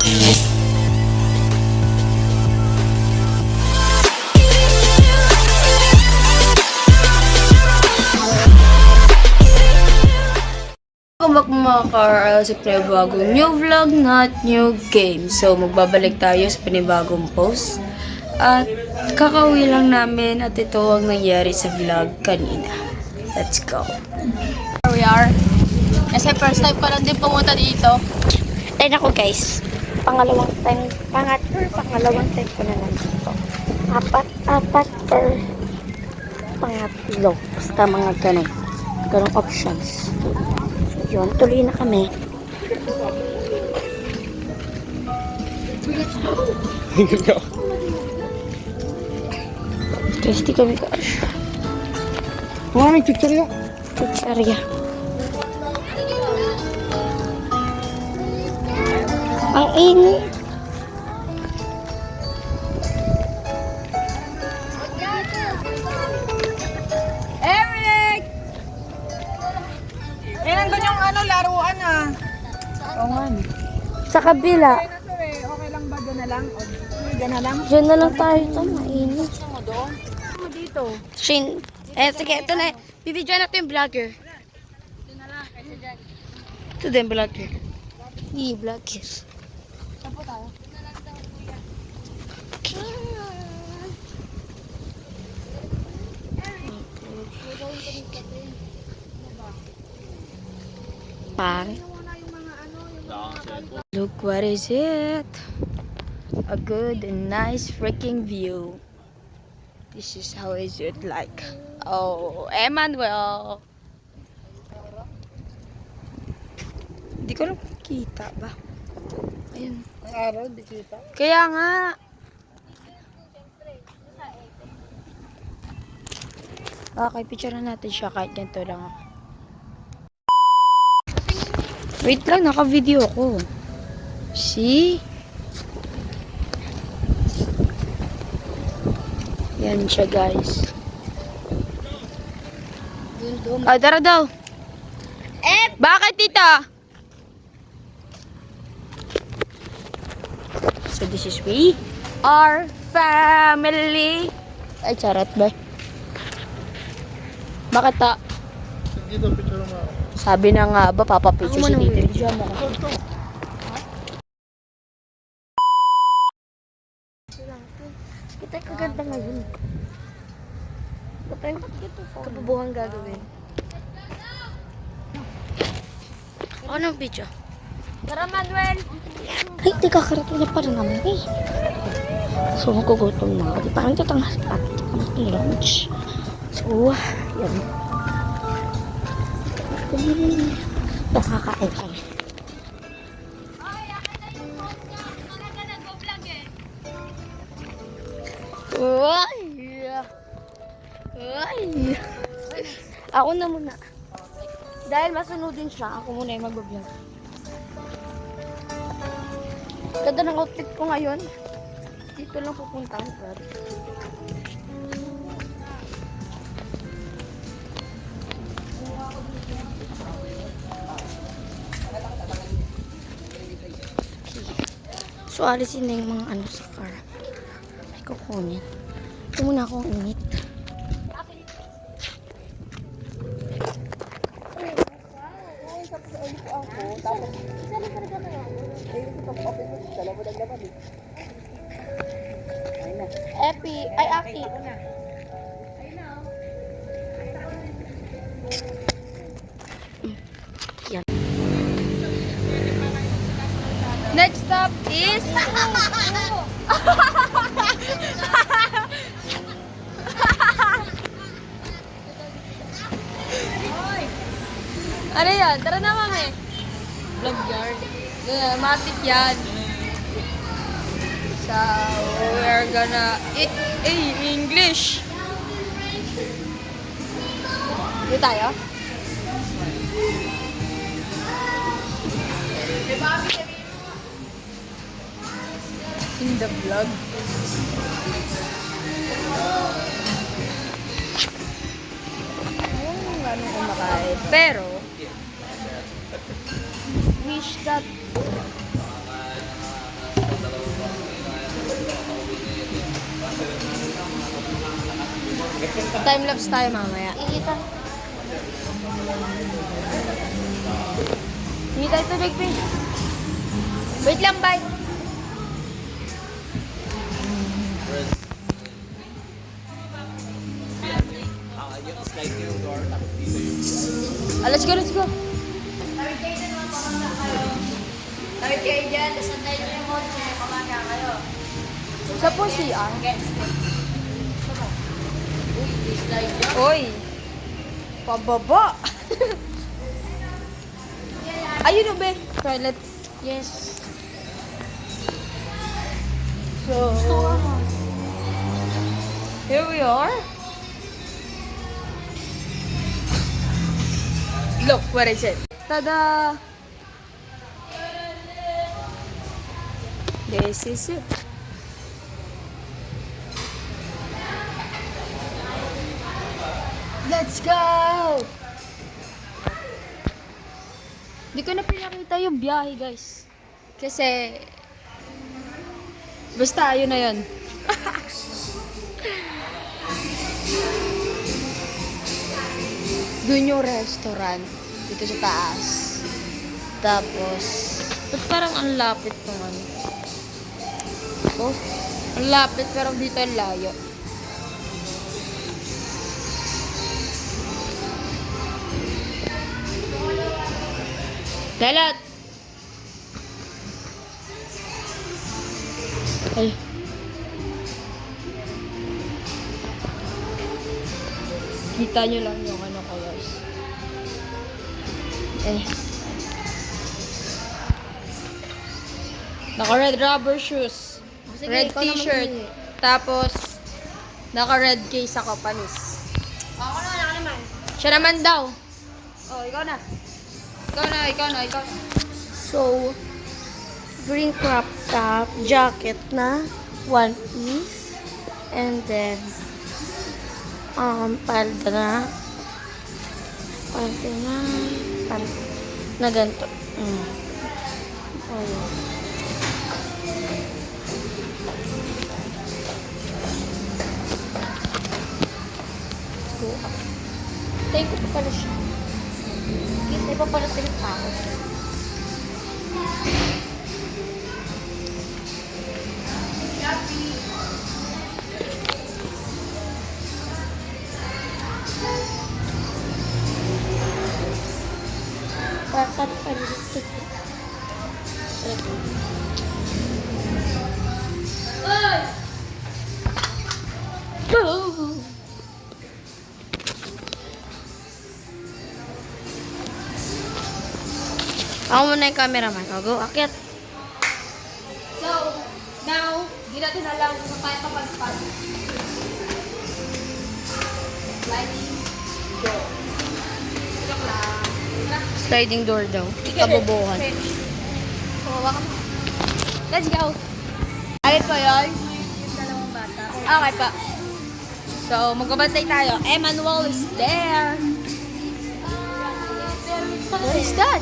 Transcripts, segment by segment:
Welcome back mga car, sa panibagong new vlog, not new game. So magbabalik tayo sa panibagong post. At kakauwi lang namin at ito ang nangyari sa vlog kanina. Let's go. Here we are. Kasi first time ko lang din pumunta dito. Ay nako guys, pangalawang time ko na nandito. Apat or pangatlo. Basta mga ganong options. Yun, tuloy na kami. Tasty kami guys. Wala may chichirya. Chichirya. Ang init. Eric! Eh, nandun yung laruan Oo nga. Sa kabila. Okay lang ba doon na lang? O doon na lang? Diyan na lang tayo ito. Mainit. Gusto mo doon? Gusto mo dito? Shin. Sige, ito na. Bibidyoan natin yung vlogger. Doon na lang, kasi dyan. Ito din vlogger. Vlogger. Saan po tayo? Doon na lang daw, kuya. Pare. Look what is it? A good and nice freaking view. This is how is it like. Oh, Emmanuel. Hindi ko lang kita ba? Ayun. Ang araw, di kita. Kaya nga. Okay, picture na natin siya kahit ganito lang ako. Wait lang, naka-video ko. See? Yan siya, guys. Tara daw. Bakit, tita? So, this is we. Our family. Ay, charot ba? Bakit ta? Dito, picture mo. Sabi na nga ba, papapicture si tita. Diyan mo ka. Kita kaganda ngayon. Kapag kapabuhang gagawin. Ano ang video? Tara, Manuel! Ay, di kakarating na pa rin naman eh. So, magugutom na ako. Di parang tatangas at lunch. So, yan. Nakakain kami. Uy! Uy! Ako na muna. Dahil masunodin siya, ako muna yung mag-vlog. Ganda ng outfit ko ngayon. Dito lang pupunta ang vlog. So, alisin na yung mga sa car. Ay, kukunin. Ito muna akong init. Epi, ay Aki. Yan. Next stop is... Ano yan? Tara na mami. Vlog yard. Matik yan. So, we're gonna eat English. Dito tayo? In the vlog. Gano'ng kumakain. Pero, wish that Time-lapse tayo mamaya. Ikita. Hindi tayo tubig, Pin. Wait lang, bye. Let's go, let's go. Tawid kayo dyan, tapos antayin nyo yung kotse, pamaga kayo. Sa po CR. Slide nyo. Uy. Pababa. Ayun o, be. Toilet. Yes. So, here we are. Look, what is it? Tada! This is it. Let's go! Hindi ko na pinakita yung biyahe, guys. Kasi, basta, yun na yun. Doon yung restaurant. Dito sa taas. Tapos, ba't parang ang lapit ng ano? Oh, ang lapit pero dito ang layo. Dalat! Ay. Kita nyo lang yung ano ko, guys. Eh. Naka-red rubber shoes. Sige, Red ikaw naman t-shirt. pili. Tapos, naka-red case ako, panis. Ako naman. Siya naman daw. Oh, ikaw na. Ikaw na. So, green crop top, jacket na, one piece, and then, palda na ganito. Ayun. Let's go up. Tayo ko pa pala siya. Kita pa pala sa tao. Patat pa dito. Go! Ako muna yung cameraman. O, go, akit. So, now, di natin alam kung tayo kapagpag. Sliding door. Joke lang. Sliding door daw. Kabobohan. Kumawa ka mo. Let's go. Ayun po yun. Yung dalawang bata. Okay pa. So, magbabantay tayo. Emmanuel is there. What is that?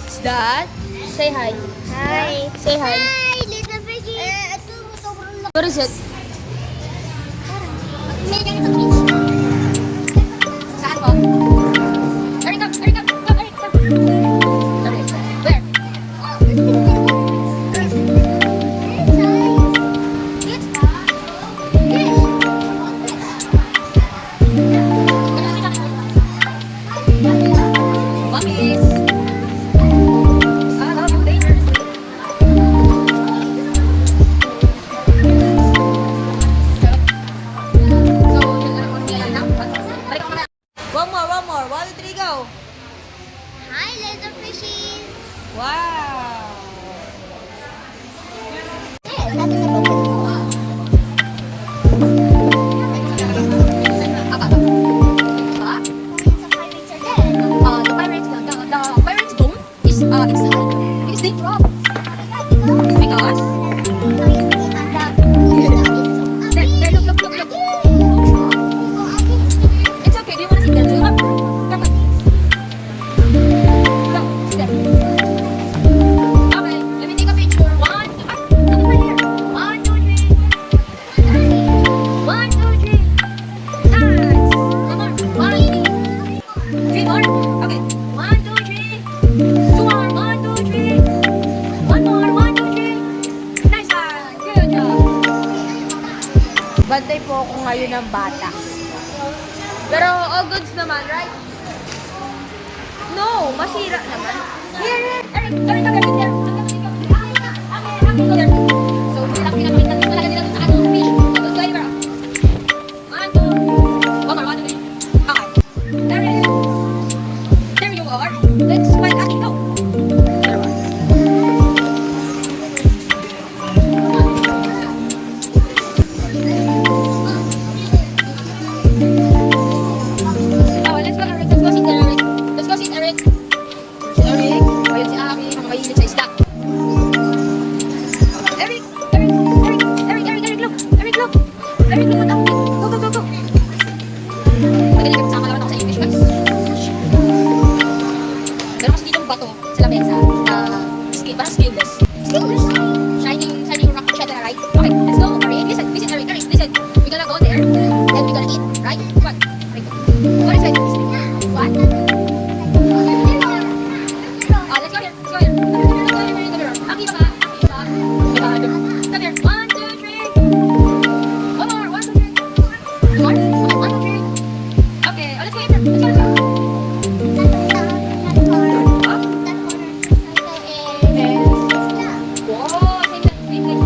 Is that? Say hi. Hi. Say hi. Hi, little baby. Ito, sobrang laki. What is it? May ganito fish. Saan po? Erin ka! Erin ka! Erin ka! Where? Puppies! Ah, no, dangerous. One more. 1, 2, 3, go! Hi, little fishies. Wow! The pirate's bone is inside because they drop. Because there, look. It's okay. Do you want to see that? Come on. Come, sit there. Okay, let me take a picture. 1, 2, nothing right here. 1, 2, 3. 1, 2, 3. ko ngayon ng bata. Pero all goods naman, right? No, masira naman. Here, Eric, come here. So, pinakita talaga nila sa ating fish. Let's go, Eric. 1, 2, 1, 2, 3. Okay. There you are. Let's find Aki, go. Oh, let's go, Eric. Let's go sit there, Eric. Let's go sit, Eric. Si Eric. Ayun si Aki. Mahilig sa isda. Eric, look. Eric, look. Eric, look. Go. Magaling ka kasama naman ako sa English, guys. Pero kasi dito yung bato sa lamesa. Parang skilless. Shining rock shed, right? Okay, let's go. Eric, listen, Eric, listen. We're gonna go there, then we're gonna eat, right? What? What is it? What? Let's go here. Aki ba ka? Come here. 1, 2, 3. One more. 1, 2, 3. More? Okay, 1, 2, 3. Okay, let's go here. Let's go. Wow, same like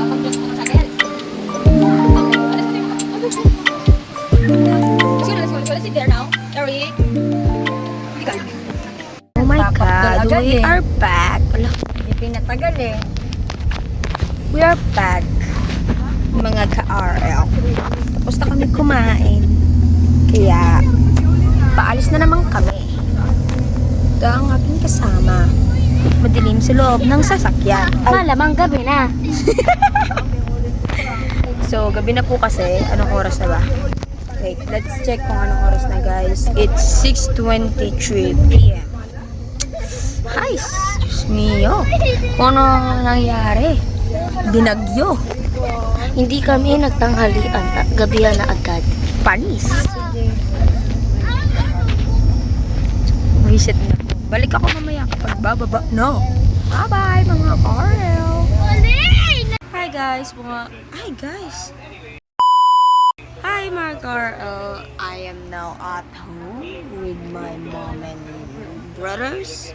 pag-dress mo sa akin. Okay, let's go. Let's sit there now. Eric. Oh my God, we are back. Wala, Hindi pinatagal eh. we are back. Mga ka-RL. Tapos na kami kumain. Kaya, paalis na naman kami. Ito ang aking kasama. Madilim sa loob ng sasakyan. Malamang gabi na. So, gabi na po kasi. Anong oras na ba? Wait, let's check kung anong oras na, guys. It's 6:23 p.m. Hi, excuse me, kung ano nangyari? Binagyo. Hindi kami nagtanghalian at gabihan na agad. Panis. Visit na. Balik ako mamaya kapag bababa. No. Bye-bye, mga Carl. Hi, guys. Hi, guys. Hi, mga Carl. I am now at home with my mom and brothers.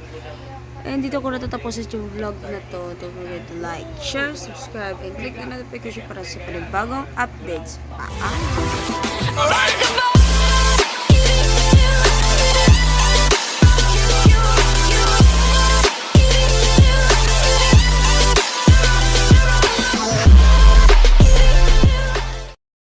And dito ko natatapos yung vlog na to. Don't forget to like, share, subscribe, and click the notification para sa panibagong updates. Paalam!